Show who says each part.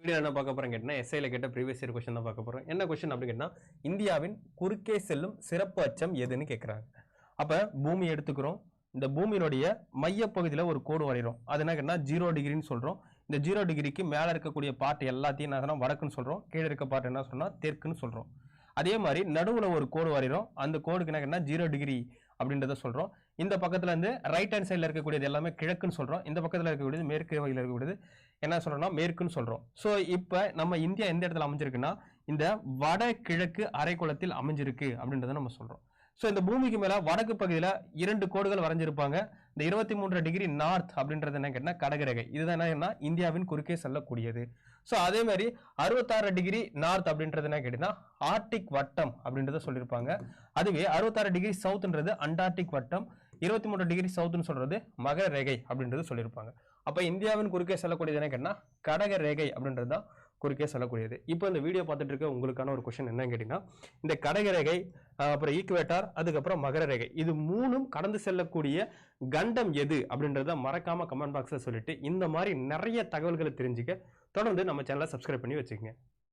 Speaker 1: Video என்ன பார்க்க போறோம் கேட்டா எஸ்ஐல கேட்ட ப்ரீவியஸ் இயர் क्वेश्चन தான் பார்க்க போறோம். என்ன क्वेश्चन அப்படி கேட்டா இந்தியாவின் குறுக்கே செல்லும் சிறப்பு அச்சம் எதுன்னு கேக்குறாங்க. அப்ப பூமி எடுத்துக்கிறோம். இந்த பூமியோட மைய பகுதியில ஒரு கோடு வரைறோம். அது என்ன கேட்டா 0 டிகிரின்னு சொல்றோம். இந்த 0 டிகிரிக்கு மேல இருக்கக்கூடிய பார்ட் எல்லாத்தையும் என்ன வடக்குன்னு சொல்றோம். கீழ இருக்க பார்ட் என்ன சொல்றோம்னா தெற்குன்னு சொல்றோம். அதே மாதிரி நடுவுல ஒரு கோடு வரைறோம். அந்த கோடுக்கு என்ன கேட்டா 0 டிகிரி அப்படின்றத சொல்றோம். இந்த பக்கத்துல இருந்து ரைட் ஹேண்ட் சைடுல இருக்கக்கூடியது எல்லாமே கிழக்குன்னு சொல்றோம். இந்த பக்கத்துல இருக்கக்கூடியது மேற்கு வகையில இருக்கக்கூடியது என்ன சொல்றோம்னா மேற்குன்னு சொல்றோம். சோ இப்ப நம்ம இந்தியா எந்த இடத்துல அமைஞ்சிருக்குன்னா இந்த வட கிழக்கு அரைக்கோளத்தில் அமைஞ்சிருக்கு அப்படின்றத நம்ம சொல்றோம். சோ இந்த பூமிக்கு மேல வடக்கு பகுதியில 2 கோடுகள் வரைஞ்சிருப்பாங்க. இந்த 23 டிகிரி நார்த் அப்படின்றது என்ன கேட்டா கடகரேகை. இதுதான் என்ன இந்தியாவின் குறுக்கே செல்லக்கூடியது. சோ அதே மாதிரி 66 டிகிரி நார்த் அப்படின்றது என்ன கேட்டீங்கன்னா ஆர்டிக் வட்டம் அப்படின்றத சொல்லியிருப்பாங்க. அதுவே 66 டிகிரி சவுத்ன்றது அண்டார்டிக் வட்டம், 23 டிகிரி சவுத்னு சொல்றது மகர ரேகை அப்படின்றது சொல்லியிருப்பாங்க. அப்ப இந்தியாவின் குறுக்கே செல்லக்கூடியது என்ன கேட்டா கடக ரேகை அப்படின்றதுதான் குறுக்கே செல்லக்கூடியது. இப்போ இந்த வீடியோ பார்த்துட்டு இருக்க உங்களுக்கான ஒரு क्वेश्चन என்னன்னு கேட்டீங்கன்னா இந்த கடகரேகை அப்புறம் ஈக்குவேட்டர் அதுக்கப்புறம் மகர ரேகை இது மூணும் கடந்து செல்லக்கூடிய கண்டம் எது அப்படின்றத மறக்காம கமெண்ட் பாக்ஸ்ல சொல்லிட்டு இந்த மாதிரி நிறைய தகவல்களை தெரிஞ்சுக்க தொடர்ந்து நம்ம சேனலை சப்ஸ்கிரைப் பண்ணி வச்சுக்கோங்க.